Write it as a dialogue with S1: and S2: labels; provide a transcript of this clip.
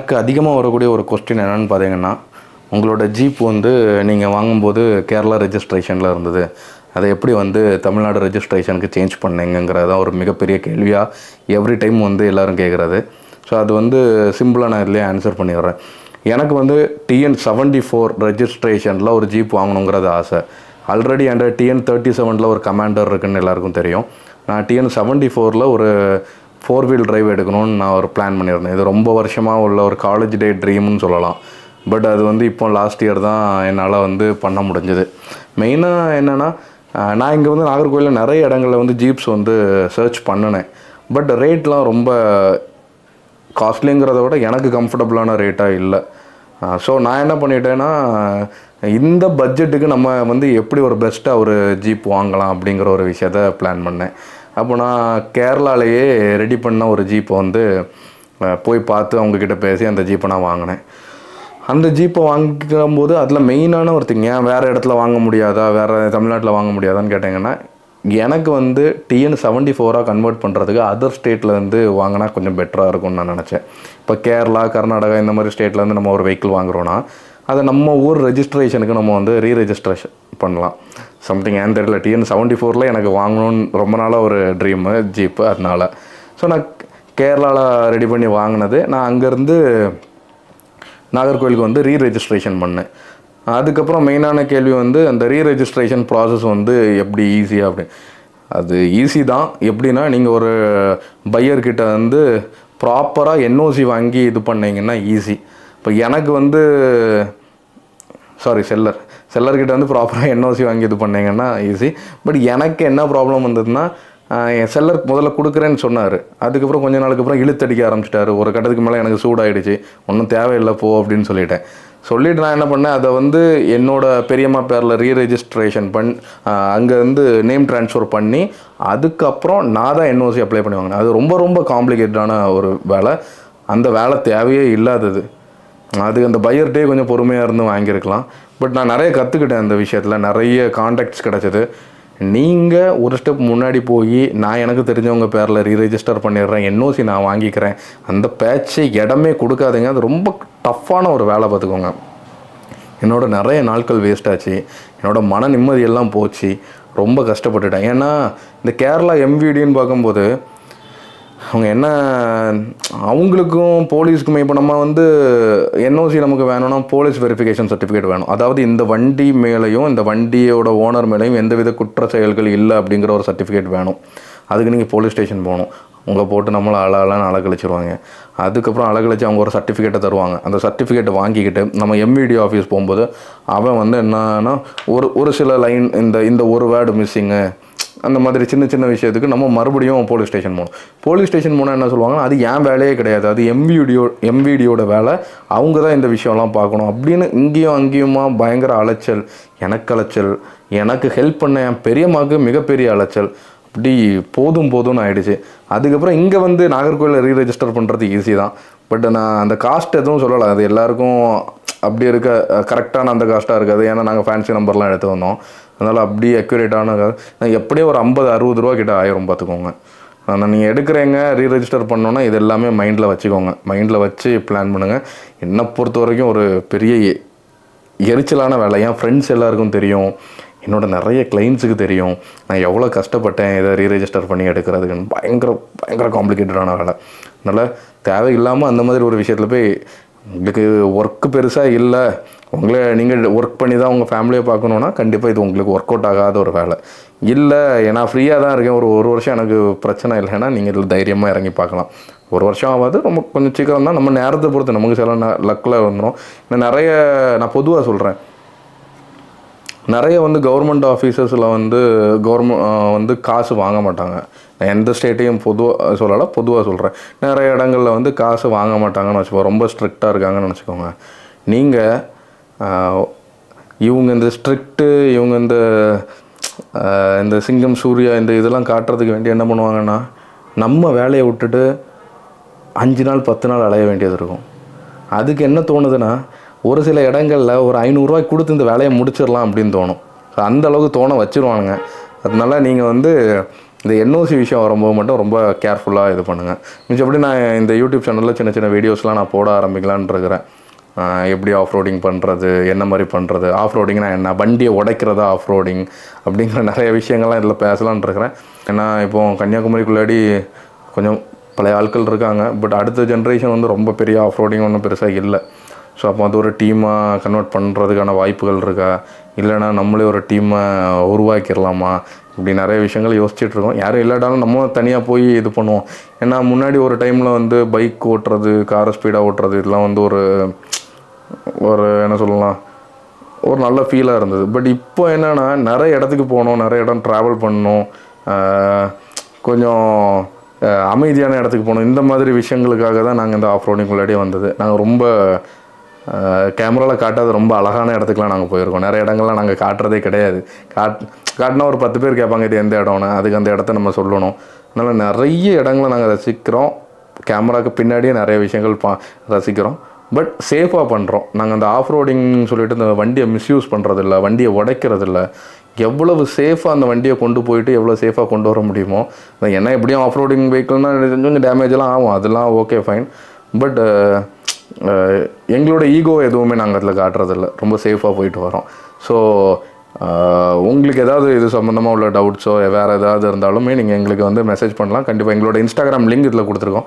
S1: எனக்கு அதிகமாக வரக்கூடிய ஒரு கொஸ்டின் என்னென்னு பார்த்தீங்கன்னா, உங்களோட ஜீப் வந்து நீங்கள் வாங்கும்போது கேரளா ரெஜிஸ்ட்ரேஷனில் இருந்தது, அதை எப்படி வந்து தமிழ்நாடு ரெஜிஸ்ட்ரேஷனுக்கு சேஞ்ச் பண்ணீங்கிறது தான் ஒரு மிகப்பெரிய கேள்வியாக எவ்ரி டைம் வந்து எல்லோரும் கேட்குறது. ஸோ அது வந்து சிம்பிளாக நான் இதிலே ஆன்சர் பண்ணிடுறேன். எனக்கு வந்து TN74 ரெஜிஸ்ட்ரேஷனில் ஒரு ஜீப் வாங்கணுங்கிறது ஆசை. ஆல்ரெடி அந்த TN37 ஒரு கமாண்டர் இருக்குதுன்னு எல்லாருக்கும் தெரியும். நான் TN74 ஒரு 4 வீல் டிரைவ் எடுக்கணும்னு நான் ஒரு பிளான் பண்ணியிருந்தேன். இது ரொம்ப வருஷமாக உள்ள ஒரு காலேஜ் டே ட்ரீம்னு சொல்லலாம். பட் அது வந்து இப்போ லாஸ்ட் இயர் தான் என்னால் வந்து பண்ண முடிஞ்சது. மெயினாக என்னென்னா, நான் இங்கே வந்து நாகர்கோவிலில் நிறைய இடங்களில் வந்து ஜீப்ஸ் வந்து சர்ச் பண்ணினேன். பட் ரேட்லாம் ரொம்ப காஸ்ட்லிங்கிறத விட எனக்கு கம்ஃபர்டபுளான ரேட்டாக இல்லை. ஸோ நான் என்ன பண்ணிட்டேன்னா, இந்த பட்ஜெட்டுக்கு நம்ம வந்து எப்படி ஒரு பெஸ்ட்டாக ஒரு ஜீப் வாங்கலாம் அப்படிங்கிற ஒரு விஷயத்த பிளான் பண்ணேன். அப்போ நான் கேரளாலேயே ரெடி பண்ண ஒரு ஜீப்பை வந்து போய் பார்த்து அவங்கக்கிட்ட பேசி அந்த ஜீப்பை நான் வாங்கினேன். அந்த ஜீப்பை வாங்கிக்கும்போது அதில் மெயினான ஒரு திங், ஏன் வேறு இடத்துல வாங்க முடியாதா, வேறு தமிழ்நாட்டில் வாங்க முடியாதான்னு கேட்டிங்கன்னா, எனக்கு வந்து TN74 கன்வெர்ட் பண்ணுறதுக்கு அதர் ஸ்டேட்லேருந்து வாங்கினா கொஞ்சம் பெட்டராக இருக்கும்னு நான் நினச்சேன். இப்போ கேரளா, கர்நாடகா இந்த மாதிரி ஸ்டேட்லேருந்து நம்ம ஒரு வெஹிக்கிள் வாங்குகிறோன்னா அதை நம்ம ஊர் ரெஜிஸ்ட்ரேஷனுக்கு நம்ம வந்து ரீரெஜிஸ்ட்ரேஷன் பண்ணலாம். சம்திங் ஏன் தெரியல, TN74 எனக்கு வாங்கணும்னு ரொம்ப நாளாக ஒரு ட்ரீமு ஜீப்பு. அதனால் ஸோ நான் கேரளாவில் ரெடி பண்ணி வாங்கினது. நான் அங்கேருந்து நாகர்கோவிலுக்கு வந்து ரீரெஜிஸ்ட்ரேஷன் பண்ணேன். அதுக்கப்புறம் மெயினான கேள்வி வந்து அந்த ரீரெஜிஸ்ட்ரேஷன் ப்ராசஸ் வந்து எப்படி ஈஸியாக அப்படின்னு. அது ஈஸி தான். எப்படின்னா, நீங்கள் ஒரு பையர்கிட்ட வந்து ப்ராப்பராக NOC வாங்கி இது பண்ணிங்கன்னா ஈஸி. இப்போ எனக்கு வந்து செல்லர்கிட்ட வந்து ப்ராப்பராக NOC வாங்கி இது பண்ணிங்கன்னா ஈஸி. பட் எனக்கு என்ன ப்ராப்ளம் வந்ததுன்னா, என் செல்லர் முதல்ல கொடுக்குறேன்னு சொன்னார். அதுக்கப்புறம் கொஞ்ச நாளுக்கு அப்புறம் இழுத்தடிக்க ஆரம்பிச்சிட்டாரு. ஒரு கட்டத்துக்கு மேலே எனக்கு சூடாகிடுச்சு. ஒன்றும் தேவையில்லை போ அப்படின்னு சொல்லிவிட்டு நான் என்ன பண்ணேன், அதை வந்து என்னோடய பெரியம்மா பேரில் ரீரெஜிஸ்ட்ரேஷன் அங்கேருந்து நேம் ட்ரான்ஸ்ஃபர் பண்ணி அதுக்கப்புறம் நான் தான் NOC அப்ளை பண்ணி வாங்கினேன். அது ரொம்ப ரொம்ப காம்ப்ளிகேட்டடான ஒரு வேலை. அந்த வேலை தேவையே இல்லாதது. அது அந்த பையர்கிட்டே கொஞ்சம் பொறுமையாக இருந்து வாங்கியிருக்கலாம். பட் நான் நிறைய கற்றுக்கிட்டேன் அந்த விஷயத்தில். நிறைய கான்டாக்ட்ஸ் கிடச்சிது. நீங்கள் ஒரு ஸ்டெப் முன்னாடி போய் நான் எனக்கு தெரிஞ்சவங்க பேரில் ரீரெஜிஸ்டர் பண்ணிடுறேன், NOC நான் வாங்கிக்கிறேன், அந்த பேட்சை இடமே கொடுக்காதீங்க. அது ரொம்ப டஃப்பான ஒரு வேலை பார்த்துக்கோங்க. என்னோடய நிறைய நாட்கள் வேஸ்ட் ஆச்சு. என்னோடய மன நிம்மதியெல்லாம் போச்சு. ரொம்ப கஷ்டப்பட்டுட்டேன். ஏன்னா இந்த கேரளா MVDன்னு பார்க்கும்போது அவங்க என்ன, அவங்களுக்கும் போலீஸுக்குமே இப்போ நம்ம வந்து NOC நமக்கு வேணும்னா போலீஸ் வெரிஃபிகேஷன் சர்டிஃபிகேட் வேணும். அதாவது இந்த வண்டி மேலேயும் இந்த வண்டியோட ஓனர் மேலேயும் எந்தவித குற்ற செயல்கள் இல்லை அப்படிங்கிற ஒரு சர்டிஃபிகேட் வேணும். அதுக்கு நீங்கள் போலீஸ் ஸ்டேஷன் போகணும். உங்களை போட்டு நம்மளை அழகான அழகழிச்சிருவாங்க. அதுக்கப்புறம் அழகழிச்சு அவங்க ஒரு சர்டிஃபிகேட்டை தருவாங்க. அந்த சர்டிஃபிகேட்டை வாங்கிக்கிட்டு நம்ம MVD ஆஃபீஸ் போகும்போது அவன் வந்து என்னன்னா ஒரு சில லைன் இந்த ஒரு வேர்டு மிஸ்ஸிங்கு, அந்த மாதிரி சின்ன சின்ன விஷயத்துக்கு நம்ம மறுபடியும் போலீஸ் ஸ்டேஷன் போகணும். போலீஸ் ஸ்டேஷன் போனால் என்ன சொல்லுவாங்கன்னா, அது ஏன் வேலையே கிடையாது, அது MVDயோட வேலை, அவங்க தான் இந்த விஷயம்லாம் பார்க்கணும் அப்படின்னு இங்கேயும் அங்கேயுமா பயங்கர அலைச்சல். எனக்கு ஹெல்ப் பண்ண என் பெரியம்மாவுக்கு மிகப்பெரிய அலைச்சல். அப்படி போதும்னு ஆகிடுச்சு. அதுக்கப்புறம் இங்கே வந்து நாகர்கோவிலில் ரீரெஜிஸ்டர் பண்ணுறது ஈஸி தான். பட் நான் அந்த காஸ்ட் எதுவும் சொல்லலை. அது எல்லாேருக்கும் அப்படி இருக்க கரெக்டான அந்த காஸ்ட்டாக இருக்காது. ஏன்னா நாங்கள் ஃபேன்சி நம்பர்லாம் எடுத்து வந்தோம். அதனால் அப்படி அக்யூரேட்டான எப்படியும் ஒரு 50-60 ரூபா கிட்ட ஆயிரும் பார்த்துக்கோங்க. ஆனால் நீங்கள் எடுக்கிறீங்க ரீரெஜிஸ்டர் பண்ணோன்னா இது எல்லாமே மைண்டில் வச்சுக்கோங்க. மைண்டில் வச்சு பிளான் பண்ணுங்கள். என்னை பொறுத்த வரைக்கும் ஒரு பெரிய எரிச்சலான வேலை. என் ஃப்ரெண்ட்ஸ் எல்லாருக்கும் தெரியும், என்னோடய நிறைய கிளைண்ட்ஸுக்கு தெரியும் நான் எவ்வளோ கஷ்டப்பட்டேன் இதை ரீரெஜிஸ்டர் பண்ணி எடுக்கிறதுக்குன்னு. பயங்கர காம்ப்ளிகேட்டடான வேலை. அதனால் தேவையில்லாமல் அந்த மாதிரி ஒரு விஷயத்தில் போய் உங்களுக்கு ஒர்க்கு பெருசாக இல்லை, நீங்கள் ஒர்க் பண்ணி தான் உங்கள் ஃபேமிலியை பார்க்கணுன்னா கண்டிப்பாக இது உங்களுக்கு ஒர்க் அவுட் ஆகாத ஒரு வேலை. இல்லை நான் ஃப்ரீயாக தான் இருக்கேன், ஒரு வருஷம் எனக்கு பிரச்சனை இல்லைன்னா நீங்கள் இதில் தைரியமாக இறங்கி பார்க்கலாம். ஒரு வருஷம் ஆகாது, ரொம்ப கொஞ்சம் சீக்கிரம் தான். நம்ம நேரத்தை பொறுத்து நமக்கு சில லக்கில் வந்துடும். இன்னும் நிறைய நான் பொதுவாக சொல்கிறேன், நிறைய வந்து கவர்மெண்ட் ஆஃபீஸர்ஸில் வந்து காசு வாங்க மாட்டாங்க. நான் எந்த ஸ்டேட்டையும் பொதுவாக சொல்கிறேன். நிறைய இடங்களில் வந்து காசு வாங்க மாட்டாங்கன்னு வச்சுக்கோங்க. ரொம்ப ஸ்ட்ரிக்டாக இருக்காங்கன்னு வச்சுக்கோங்க. நீங்கள் இவங்க இந்த ஸ்ட்ரிக்ட்டு, இவங்க இந்த சிங்கம் சூர்யா இதெல்லாம் காட்டுறதுக்கு வேண்டி என்ன பண்ணுவாங்கன்னா, நம்ம வேலையை விட்டுட்டு 5 நாள் 10 நாள் அலைய வேண்டியது இருக்கும். அதுக்கு என்ன தோணுதுன்னா, ஒரு சில இடங்களில் ஒரு 500 ரூபாய் கொடுத்து இந்த வேலையை முடிச்சிடலாம் அப்படின்னு தோணும். அந்த அளவுக்கு தோண வச்சுருவானுங்க. அதனால நீங்கள் வந்து இந்த என்ஓசி விஷயம் வரும்போது மட்டும் ரொம்ப கேர்ஃபுல்லாக இது பண்ணுங்கள். மிச்சப்படி நான் இந்த யூடியூப் சேனலில் சின்ன சின்ன வீடியோஸ்லாம் நான் போட ஆரம்பிக்கலான்னு இருக்கிறேன். எப்படி ஆஃப் ரோடிங் பண்ணுறது, என்ன மாதிரி பண்ணுறது, ஆஃப் ரோடிங்னா என்ன, வண்டியை உடைக்கிறதா ஆஃப் ரோடிங் அப்படிங்கிற நிறைய விஷயங்கள்லாம் இதில் பேசலான்னு இருக்கிறேன். ஏன்னா இப்போது கன்னியாகுமரிக்குள்ளாடி கொஞ்சம் பழைய ஆட்கள் இருக்காங்க, பட் அடுத்த ஜென்ரேஷன் வந்து ரொம்ப பெரிய ஆஃப் ரோடிங் ஒன்றும் பெருசாக இல்லை. ஸோ அப்போ அது ஒரு டீமாக கன்வெர்ட் பண்ணுறதுக்கான வாய்ப்புகள் இருக்கா, இல்லைனா நம்மளே ஒரு டீமை உருவாக்கிடலாமா, இப்படி நிறைய விஷயங்கள் யோசிச்சுட்ருக்கோம். யாரும் இல்லாட்டாலும் நம்ம தனியாக போய் இது பண்ணுவோம். ஏன்னா முன்னாடி ஒரு டைமில் வந்து பைக் ஓட்டுறது, காரை ஸ்பீடாக ஓட்டுறது இதெல்லாம் வந்து ஒரு என்ன சொல்லலாம், ஒரு நல்ல ஃபீலாக இருந்தது. பட் இப்போ என்னென்னா நிறைய இடத்துக்கு போகணும், நிறைய இடம் ட்ராவல் பண்ணணும், கொஞ்சம் அமைதியான இடத்துக்கு போகணும், இந்த மாதிரி விஷயங்களுக்காக தான் நாங்கள் இந்த ஆஃப் ரோடிங்குள்ளாடியே வந்தது. நாங்கள் ரொம்ப கேமராவில் காட்டாத ரொம்ப அழகான இடத்துக்குலாம் நாங்கள் போயிருக்கோம். நிறைய இடங்கள்லாம் நாங்கள் காட்டுறதே கிடையாது. காட்டினா ஒரு 10 பேர் கேட்பாங்க இது எந்த இடம்னு, அதுக்கு அந்த இடத்த நம்ம சொல்லணும். அதனால் நிறைய இடங்களை நாங்கள் ரசிக்கிறோம். கேமராவுக்கு பின்னாடியே நிறைய விஷயங்கள் ரசிக்கிறோம். பட் சேஃபாக பண்ணுறோம். நாங்கள் அந்த ஆஃப் ரோடிங் சொல்லிட்டு இந்த வண்டியை மிஸ்யூஸ் பண்ணுறதில்ல, வண்டியை உடைக்கிறதில்ல. எவ்வளவு சேஃபாக அந்த வண்டியை கொண்டு போயிட்டு எவ்வளோ சேஃபாக கொண்டு வர முடியுமோ, ஏன்னா எப்படியும் ஆஃப் ரோடிங் வெஹிக்கிள்னால் கொஞ்சம் டேமேஜெலாம் ஆகும், அதெல்லாம் ஓகே ஃபைன். பட் எங்களோட ஈகோ எதுவுமே நாங்கள் அதில் காட்டுறதில்ல, ரொம்ப சேஃபாக போயிட்டு வரோம். ஸோ உங்களுக்கு ஏதாவது இது சம்மந்தமாக உள்ள டவுட்ஸோ வேறு ஏதாவது இருந்தாலுமே நீங்கள் எங்களுக்கு வந்து மெசேஜ் பண்ணலாம். கண்டிப்பாக எங்களோட இன்ஸ்டாகிராம் லிங்க் இதில் கொடுத்துருக்கோம்.